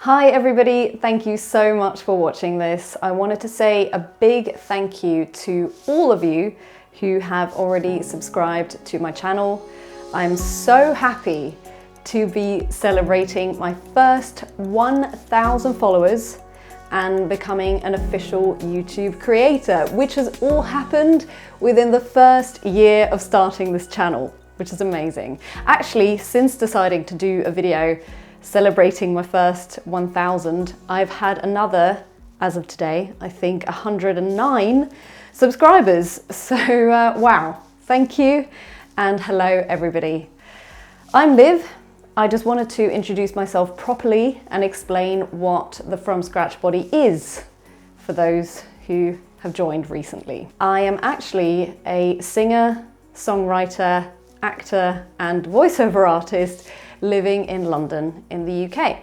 Hi everybody, thank you so much for watching this. I wanted to say a big thank you to all of you who have already subscribed to my channel. I'm so happy to be celebrating my first 1,000 followers and becoming an official YouTube creator, which has all happened within the first year of starting this channel, which is amazing. Actually, since deciding to do a video celebrating my first 1,000, I've had another, as of today, I think 109 subscribers. So wow, thank you and hello everybody. I'm Liv. I just wanted to introduce myself properly and explain what the From Scratch Body is for those who have joined recently. I am actually a singer, songwriter, actor and voiceover artist living in London in the UK.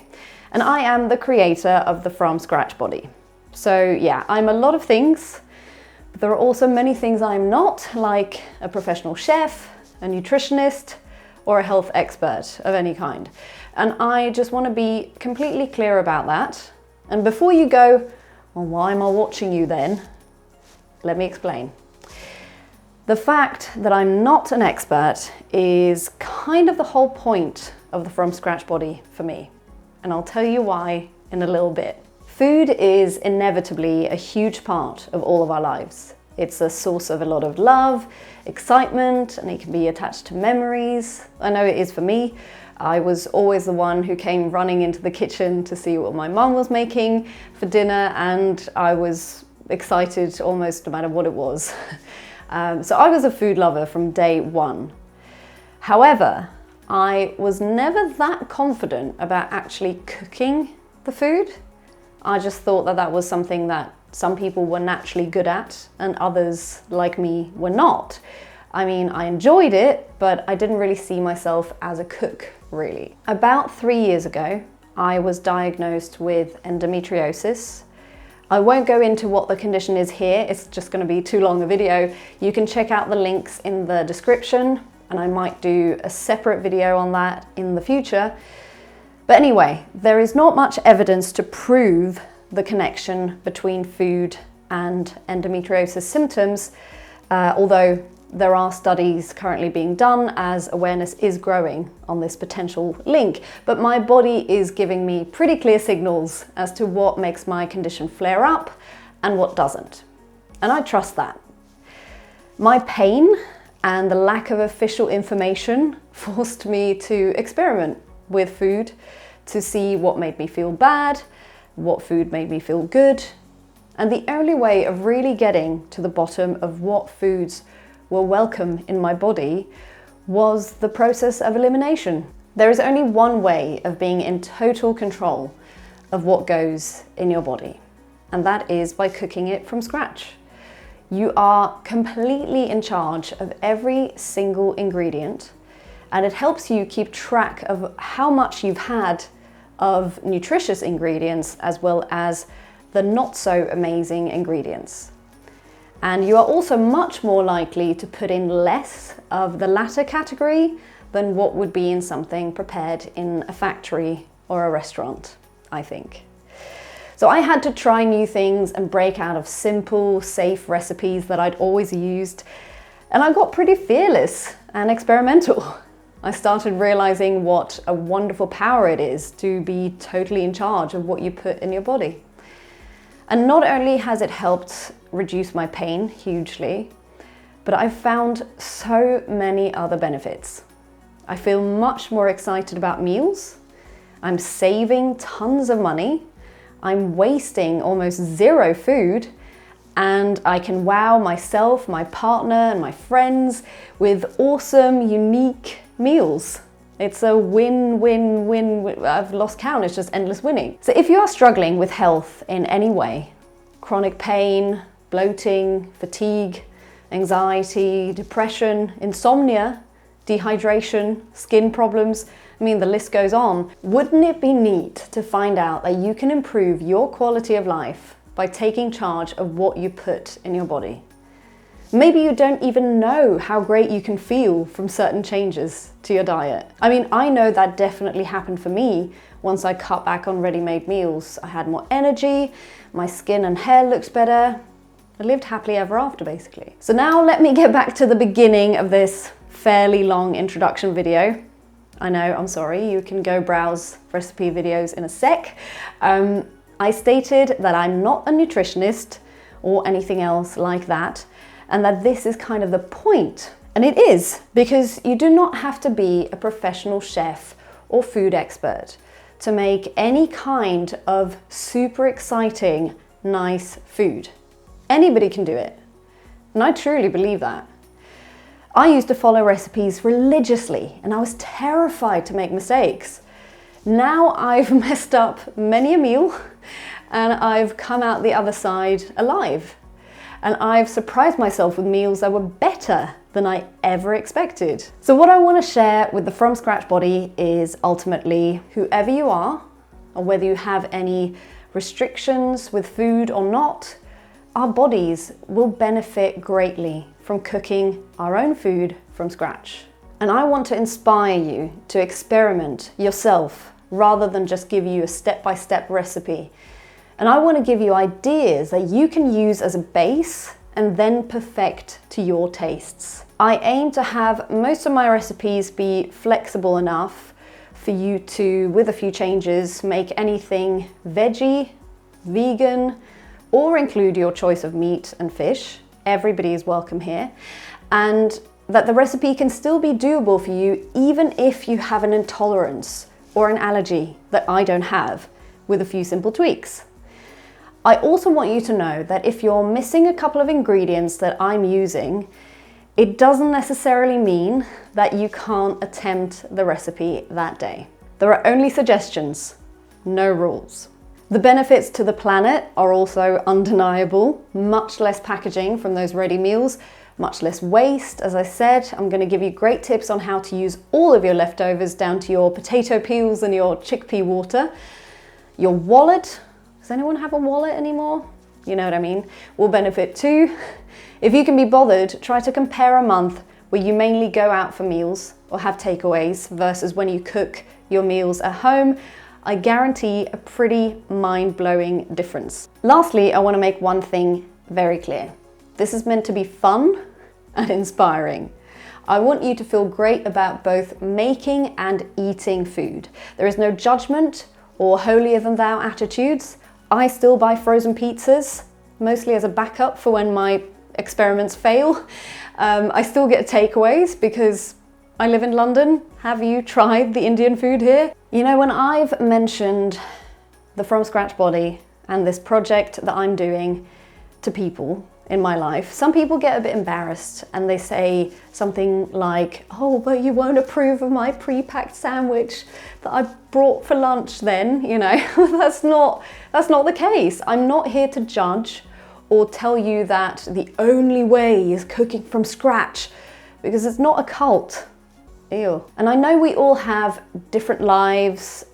And I am the creator of the From Scratch Body. So yeah, I'm a lot of things, but there are also many things I'm not, like a professional chef, a nutritionist, or a health expert of any kind. And I just want to be completely clear about that. And before you go, well, why am I watching you then? Let me explain. The fact that I'm not an expert is kind of the whole point of the From Scratch Body for me. And I'll tell you why in a little bit. Food is inevitably a huge part of all of our lives. It's a source of a lot of love, excitement, and it can be attached to memories. I know it is for me. I was always the one who came running into the kitchen to see what my mum was making for dinner, and I was excited almost no matter what it was. So I was a food lover from day one. However, I was never that confident about actually cooking the food. I just thought that that was something that some people were naturally good at and others, like me, were not. I mean, I enjoyed it, but I didn't really see myself as a cook, really. About 3 years ago, I was diagnosed with endometriosis. I won't go into what the condition is here, it's just going to be too long a video. You can check out the links in the description, and I might do a separate video on that in the future. But anyway, there is not much evidence to prove the connection between food and endometriosis symptoms, although there are studies currently being done as awareness is growing on this potential link. But my body is giving me pretty clear signals as to what makes my condition flare up and what doesn't. And I trust that. My pain and the lack of official information forced me to experiment with food to see what made me feel bad, what food made me feel good. And the only way of really getting to the bottom of what foods were welcome in my body was the process of elimination. There is only one way of being in total control of what goes in your body, and that is by cooking it from scratch. You are completely in charge of every single ingredient, and it helps you keep track of how much you've had of nutritious ingredients as well as the not so amazing ingredients. And you are also much more likely to put in less of the latter category than what would be in something prepared in a factory or a restaurant, I think. So I had to try new things and break out of simple, safe recipes that I'd always used. And I got pretty fearless and experimental. I started realizing what a wonderful power it is to be totally in charge of what you put in your body. And not only has it helped reduce my pain hugely, but I've found so many other benefits. I feel much more excited about meals. I'm saving tons of money. I'm wasting almost zero food, and I can wow myself, my partner, and my friends with awesome, unique meals. It's a win, win, win. I've lost count, it's just endless winning. So if you are struggling with health in any way, chronic pain, bloating, fatigue, anxiety, depression, insomnia, dehydration, skin problems, I mean, the list goes on. Wouldn't it be neat to find out that you can improve your quality of life by taking charge of what you put in your body? Maybe you don't even know how great you can feel from certain changes to your diet. I mean, I know that definitely happened for me once I cut back on ready-made meals. I had more energy, my skin and hair looked better. I lived happily ever after, basically. So now let me get back to the beginning of this fairly long introduction video. I know, I'm sorry, you can go browse recipe videos in a sec. I stated that I'm not a nutritionist or anything else like that, and that this is kind of the point. And it is, because you do not have to be a professional chef or food expert to make any kind of super exciting, nice food. Anybody can do it, and I truly believe that. I used to follow recipes religiously, and I was terrified to make mistakes. Now I've messed up many a meal, and I've come out the other side alive. And I've surprised myself with meals that were better than I ever expected. So what I want to share with the From Scratch Body is ultimately, whoever you are, or whether you have any restrictions with food or not, our bodies will benefit greatly from cooking our own food from scratch. And I want to inspire you to experiment yourself rather than just give you a step-by-step recipe. And I want to give you ideas that you can use as a base and then perfect to your tastes. I aim to have most of my recipes be flexible enough for you to, with a few changes, make anything veggie, vegan, or include your choice of meat and fish. Everybody is welcome here. And that the recipe can still be doable for you even if you have an intolerance or an allergy that I don't have, with a few simple tweaks. I also want you to know that if you're missing a couple of ingredients that I'm using, it doesn't necessarily mean that you can't attempt the recipe that day. There are only suggestions, no rules. The benefits to the planet are also undeniable. Much less packaging from those ready meals, much less waste. As I said, I'm going to give you great tips on how to use all of your leftovers down to your potato peels and your chickpea water. Your wallet, does anyone have a wallet anymore? You know what I mean? Will benefit too. If you can be bothered, try to compare a month where you mainly go out for meals or have takeaways versus when you cook your meals at home. I guarantee a pretty mind-blowing difference. Lastly, I want to make one thing very clear. This is meant to be fun and inspiring. I want you to feel great about both making and eating food. There is no judgment or holier than thou attitudes. I still buy frozen pizzas, mostly as a backup for when my experiments fail. I still get takeaways because I live in London. Have you tried the Indian food here? You know, when I've mentioned the From Scratch Body and this project that I'm doing to people in my life, some people get a bit embarrassed and they say something like, oh, but you won't approve of my pre-packed sandwich that I brought for lunch then, you know. That's not the case. I'm not here to judge or tell you that the only way is cooking from scratch, because it's not a cult. Ew. And I know we all have different lives,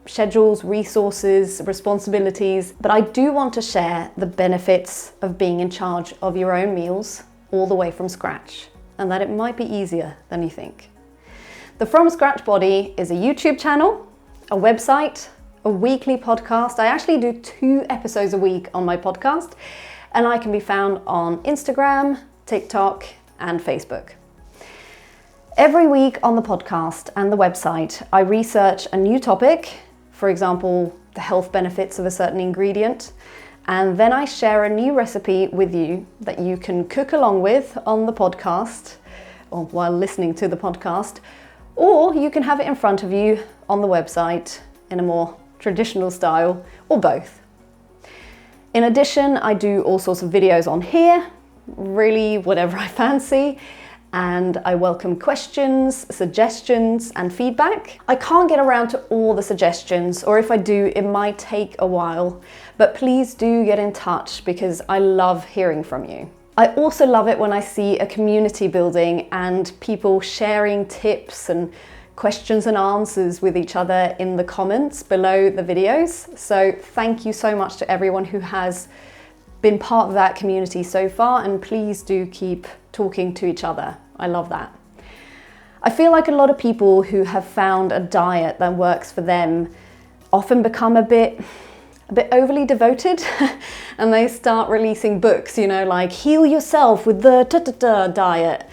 schedules, resources, responsibilities, but I do want to share the benefits of being in charge of your own meals all the way from scratch, and that it might be easier than you think. The From Scratch Body is a YouTube channel, a website, a weekly podcast. I actually do 2 episodes a week on my podcast, and I can be found on Instagram, TikTok, and Facebook. Every week on the podcast and the website, I research a new topic, for example, the health benefits of a certain ingredient, and then I share a new recipe with you that you can cook along with on the podcast or while listening to the podcast, or you can have it in front of you on the website in a more traditional style, or both. In addition, I do all sorts of videos on here, really whatever I fancy. And I welcome questions, suggestions, and feedback. I can't get around to all the suggestions, or if I do, it might take a while, but please do get in touch because I love hearing from you. I also love it when I see a community building and people sharing tips and questions and answers with each other in the comments below the videos. So thank you so much to everyone who has been part of that community so far, and please do keep talking to each other. I love that. I feel like a lot of people who have found a diet that works for them often become a bit overly devoted and they start releasing books, you know, like heal yourself with the diet.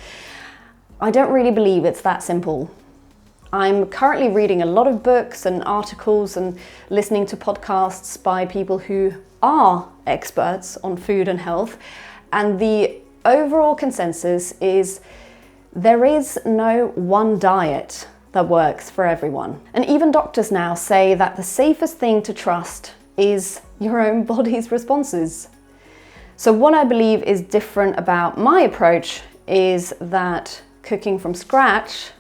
I don't really believe it's that simple. I'm currently reading a lot of books and articles and listening to podcasts by people who are experts on food and health, and the overall consensus is there is no one diet that works for everyone. And even doctors now say that the safest thing to trust is your own body's responses. So what I believe is different about my approach is that cooking from scratch,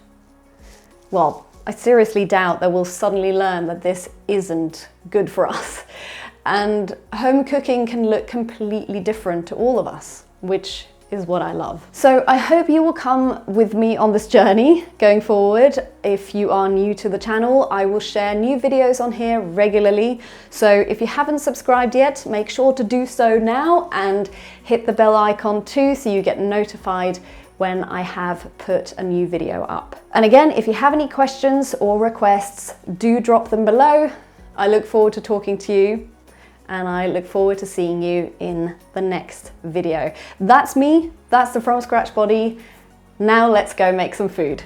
well, I seriously doubt that we'll suddenly learn that this isn't good for us. And home cooking can look completely different to all of us, which is what I love. So I hope you will come with me on this journey going forward. If you are new to the channel, I will share new videos on here regularly. So if you haven't subscribed yet, make sure to do so now and hit the bell icon too so you get notified when I have put a new video up. And again, if you have any questions or requests, do drop them below. I look forward to talking to you, and I look forward to seeing you in the next video. That's me, that's the From Scratch Body. Now let's go make some food.